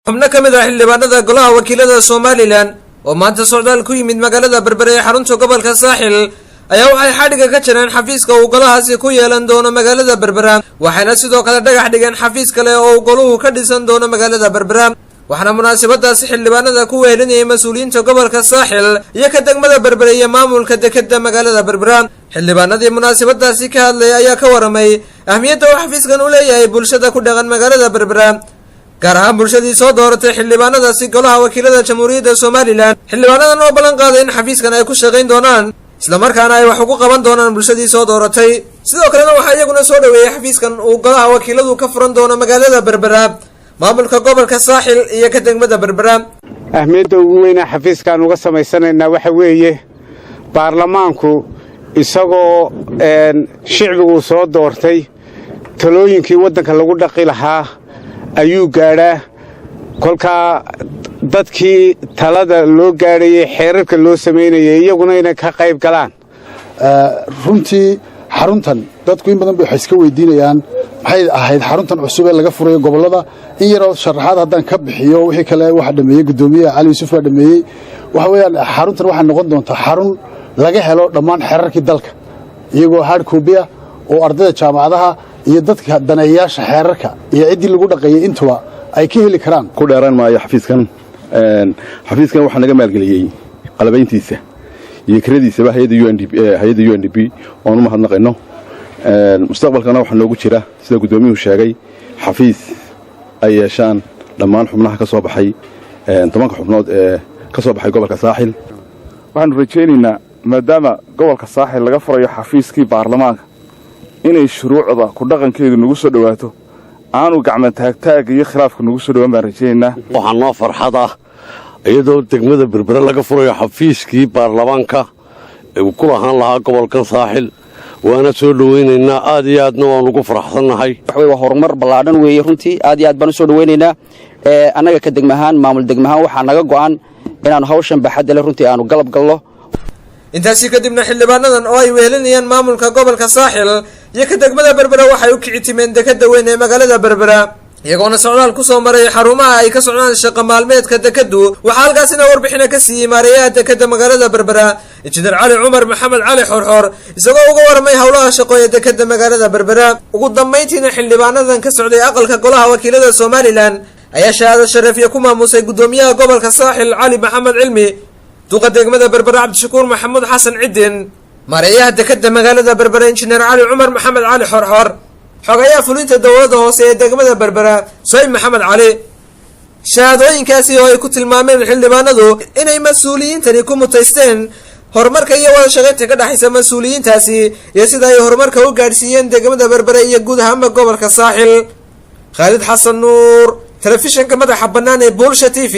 xubno ka mid ah xildhibaanada golaha wakiilada Somaliland oo maanta socdaal ku yimid magaalada Berbera ee xarunta gobolka Saaxil ayaa waxay xadhiga ka jireen xafiiska uu golahaasi ku yeelan doono magaalada Berbera waxayna sidoo kale dhagax dhigeen xafiis kale oo goluhu ka dhisan doono magaalada Berbera waxaana munaasabadaasi xildhibaanada ku weelinayay mas'uuliyiinta gobolka Saaxil iyo ka degmada Berbera iyo maamulka dekedda magaalada Berbera xildhibaanadii munaasabadaasi ka hadlay ayaa ka waramay ahmiyadda uu xafiiskan u leeyahay bulshada ku dhaqan magaalada Berbera gaar ahaan bulshadii soo dooratay xildhibaanadaasi golaha wakiilada Jamhuuriyadda Somaliland xildhibaanadan oo ballan qaaday in xafiiskan ay ku shaqayn doonaan isla markaana ay wax ugu qaban doonaan bulshadii soo dooratay sidoo kale waxa iyaguna soo dhaweeyay xafiiskan uu golaha wakiiladu ka furan doono magaalada Berbera maamulka gobolka Saaxil iyo ka degmada Berbera ahmiyadda ugu weyn ee xafiiskan uga sameysanaynaa waxa weeye baarlamaanku isagoo shacbigu soo doortay talooyinkii waddanka lagu dhaqi lahaa ayuu gaadhaa kolkaa dadkii talada loo gaadhayay xeerarka loo samaynayay iyaguna inay ka qayb galaan runtii xaruntan dadku in badan bay waxay iska weydiinayaan maxay ahayd xaruntan cusub ee laga furayo gobollada in yaroo sharaxaad haddaan ka bixiyo wixii kale waxa dhameeyey guddoomiyaha cali yuusuf baa dhameeyey waxa weeyaan xaruntan waxay noqon doontaa xarun laga helo dhammaan xeerarkii dalka iyagoo hard copy ah oo ardayda jaamacadaha iyo dadka daneeyayaasha xeerarka iyo ciddii lagu dhaqeeyey intuba ay ka heli karaan ku dheeraan maayo xafiiskan waxaa naga maalgeliyey qalabayntiisa iyo kiradiisaba hay-adda UNDP oonu mahadnaqayno mustaqbalkana waxaa noogu jira sida guddoomiyuhu sheegay xafiis ay yeeshaan dhammaan xubnaha ka soo baxay 10 xubnood ee ka soo baxay gobolka Saaxil waxaanu rajaynaynaa maadaama gobolka Saaxil laga furayo xafiiskii baarlamaanka inay shuruucda ku dhaqankeedu nagu soo dhawaato aanu gacmo taagtaag iyo khilaafka nagu soo dhawaan baan rajaynaynaa waxaan noo farxad ah iyadoo degmada Berbera laga furayo xafiiskii baarlamaanka ee ku lahaan lahaa gobolka Saaxil waana soo dhaweynaynaa aad iyo aadna waan ugu faraxsanahay waa horumar ballaadhan weeye runtii aad iyo aad baan u soo dhaweynaynaa annaga ka degmahaan maamul degmahaan waxaa naga go'an inaanu hawshan baaxad leh runtii aanu galab galno intaasi kadibna xildhibaanadan oo ay weelinayaan maamulka gobolka Saaxil iyo ka degmada Berbera waxay u kicitimeen dekedda weyn ee magaalada Berbera iyagoona socdaal ku soo maray xarumaha ay ka socdaan shaqo maalmeedka dekeddu waxa halkaasina warbixin ka siiyay maareeyaha dekedda magaalada Berbera injineer Cali Umar Maxamed Cali Xorxor isagoo uga warmay hawlaha shaqo ee dekedda magaalada Berbera ugu dambeyntiina xildhibaanadan ka socday aqalka golaha wakiilada Somaliland ayaa shahaado sharafyo ku maamusay guddoomiyaha gobolka Saaxil Cali Maxamed Cilmi duqa degmada Berbera Cabdishakuur Maxamuud Xasan Cidin maareeyaha dekedda magaalada Berbera injineer Cali Umar Maxamed Cali Xorxor xogayaha fulinta dawladda hoose ee degmada Berbera Sayd Maxamed Cali shahaadooyinkaasi oo ay ku tilmaameen xildhibaanadu inay mas'uuliyiintani ku mutaysteen horumarka iyo wada shaqaynta ka dhaxaysa mas'uuliyiintaasi iyo sida ay horumarka u gaarsiiyeen degmada Berbera iyo guud ahaan gobolka Saaxil Khalid Xasan Nuur telefishinka madaxa bannaan ee Bulsha TV